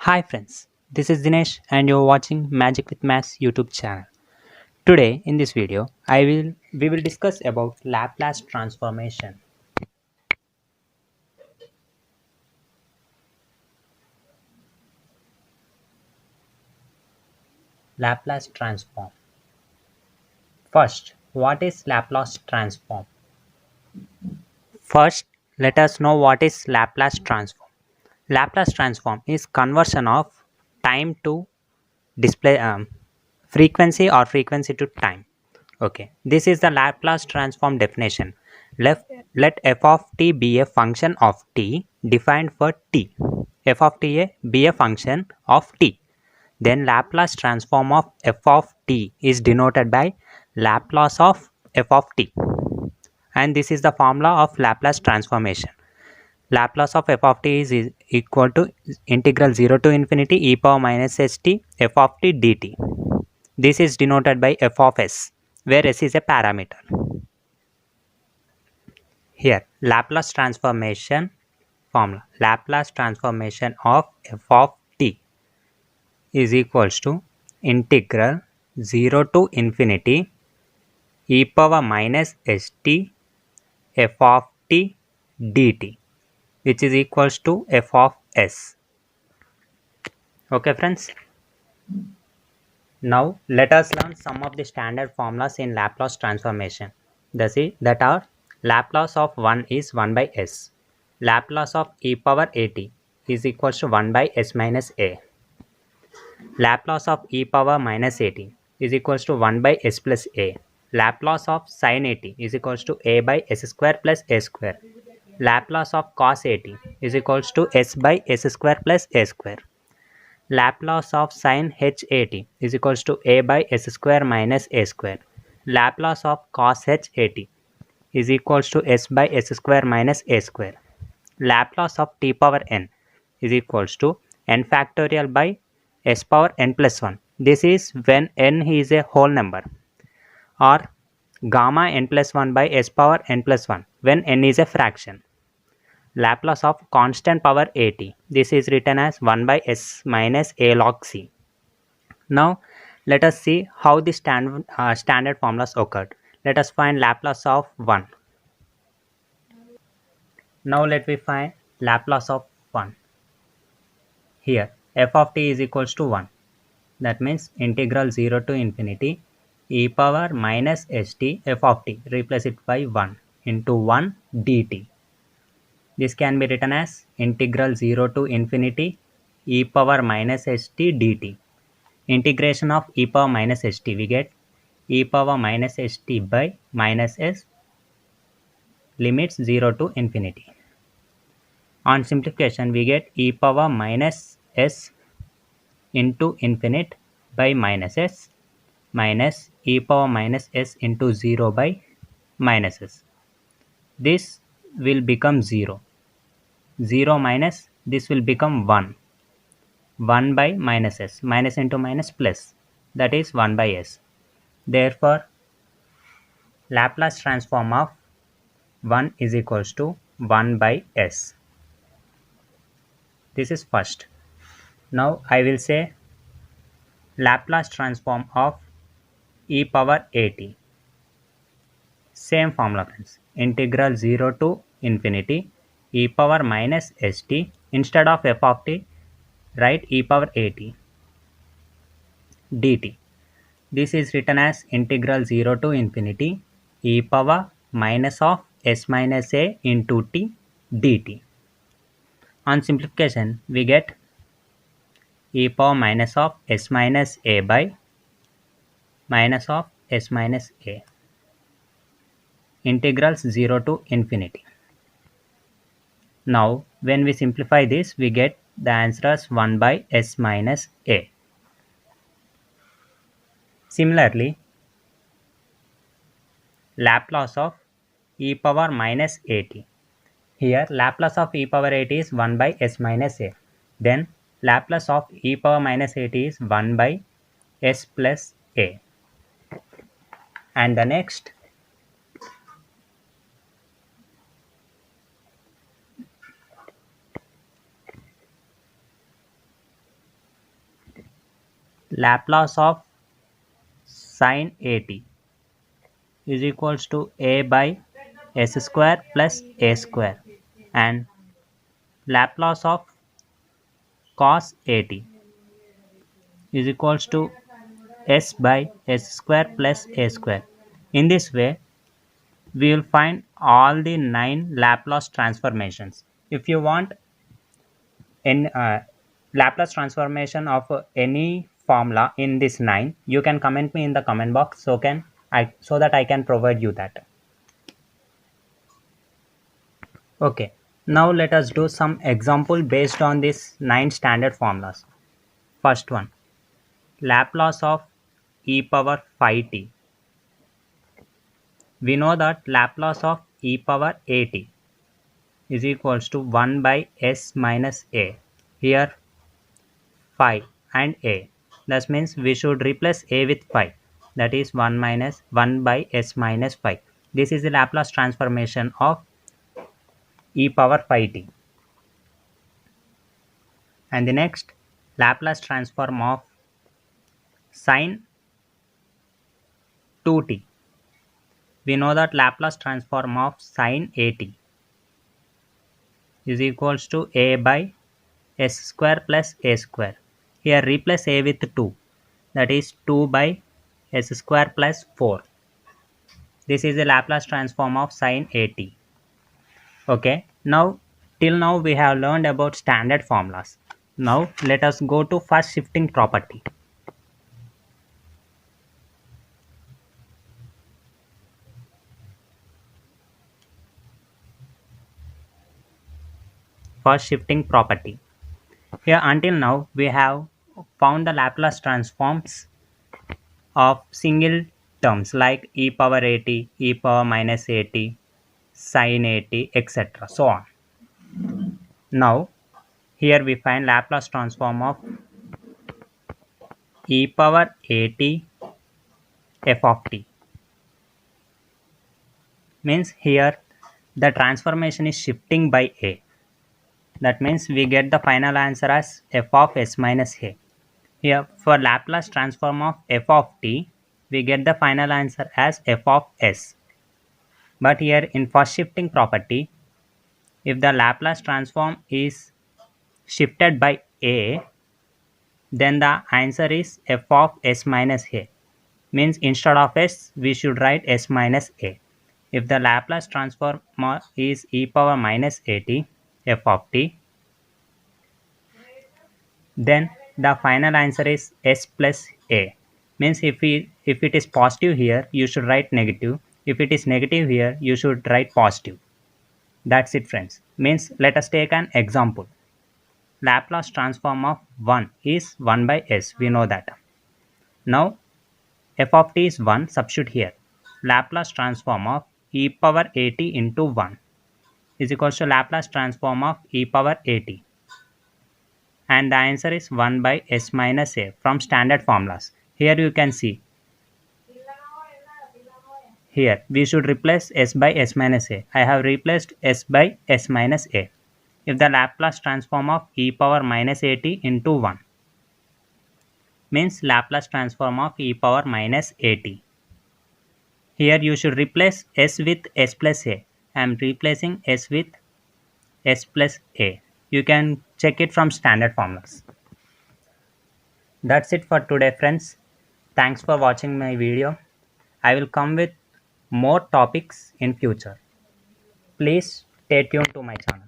Hi friends, this is Dinesh and you're watching Magic with Maths YouTube channel. Today in this video, we will discuss about Laplace transformation. Laplace transform. First, what is Laplace transform? First, let us know what is Laplace transform. Laplace transform is conversion of time to display frequency or frequency to time. Okay, this is the Laplace transform definition. Let f of t be a function of t defined for t. F of t be a function of t. Then Laplace transform of f of t is denoted by Laplace of f of t. And this is the formula of Laplace transformation. Laplace of f of t is equal to integral 0 to infinity e power minus st f of t dt. This is denoted by f of s, where s is a parameter. Here, Laplace transformation formula. Laplace transformation of f of t is equals to integral 0 to infinity e power minus st f of t dt, which is equals to f of s. Okay friends, now let us learn some of the standard formulas in Laplace transformation. That are Laplace of 1 is 1 by s. Laplace of e power at is equals to 1 by s minus a. Laplace of e power minus at is equals to 1 by s plus a. Laplace of sin at is equals to a by s square plus a square. Laplace of cos at is equals to s by s square plus a square. Laplace of sin h at is equals to a by s square minus a square. Laplace of cos h at is equals to s by s square minus a square. Laplace of t power n is equals to n factorial by s power n plus 1. This is when n is a whole number, or gamma n plus 1 by s power n plus 1 when n is a fraction. Laplace of constant power at. This is written as 1 by s minus a log c. Now let us see how the standard formulas occurred. Let us find Laplace of 1. Now let me find Laplace of 1. Here f of t is equals to 1. That means integral 0 to infinity e power minus st f of t. Replace it by 1 into 1 dt. This can be written as integral 0 to infinity e power minus st dt. Integration of e power minus st, we get e power minus st by minus s, limits 0 to infinity. On simplification, we get e power minus s into infinite by minus s minus e power minus s into 0 by minus s. This will become 0. 0 minus this will become 1. 1 by minus s. Minus into minus plus. That is 1 by s. Therefore, Laplace transform of 1 is equals to 1 by s. This is first. Now I will say Laplace transform of e power at. Same formula friends. Integral 0 to infinity e power minus st. Instead of f of t, write e power at dt. This is written as integral 0 to infinity e power minus of s minus a into t dt. On simplification, we get e power minus of s minus a by minus of s minus a. Integrals 0 to infinity. Now, when we simplify this, we get the answer as 1 by s minus a. Similarly, Laplace of e power minus at. Here, Laplace of e power at is 1 by s minus a. Then, Laplace of e power minus at is 1 by s plus a. And the next, Laplace of sin at is equals to a by s square plus a square, and Laplace of cos at is equals to s by s square plus a square. In this way, we will find all the 9 Laplace transformations. If you want in Laplace transformation of any formula in this 9, you can comment me in the comment box, so that I can provide you that. Okay, now let us do some example based on these 9 standard formulas. First one, Laplace of e power phi t. We know that Laplace of e power at is equals to 1 by s minus a. Here phi and a. That means we should replace a with phi. That is 1 minus 1 by s minus phi. This is the Laplace transformation of e power phi t. And the next, Laplace transform of sin 2t. We know that Laplace transform of sin at is equals to a by s square plus a square. Here replace a with 2. That is 2 by s square plus 4. This is the Laplace transform of sin at. Okay, now till now we have learned about standard formulas. Now let us go to first shifting property. First shifting property. Here until now we have found the Laplace transforms of single terms like e power at, e power minus at, sin at, etc. so on. Now here we find Laplace transform of e power at f of t. Means here the transformation is shifting by a. That means we get the final answer as f of s minus a. Here for Laplace transform of f of t, we get the final answer as f of s. But here in first shifting property, if the Laplace transform is shifted by a, then the answer is f of s minus a. Means instead of s, we should write s minus a. If the Laplace transform is e power minus at f of t, then the final answer is s plus a. Means if it is positive here, you should write negative. If it is negative here, you should write positive. That's it, friends. Means let us take an example. Laplace transform of 1 is 1 by s. We know that. Now f of t is 1. Substitute here. Laplace transform of e power at into 1 is equals to Laplace transform of e power at. And the answer is 1 by s minus a from standard formulas. Here you can see. Here we should replace s by s minus a. I have replaced s by s minus a. If the Laplace transform of e power minus at into 1 means Laplace transform of e power minus at. Here you should replace s with s plus a. I am replacing s with s plus a. You can check it from standard formulas. That's it for today, friends. Thanks for watching my video. I will come with more topics in future. Please stay tuned to my channel.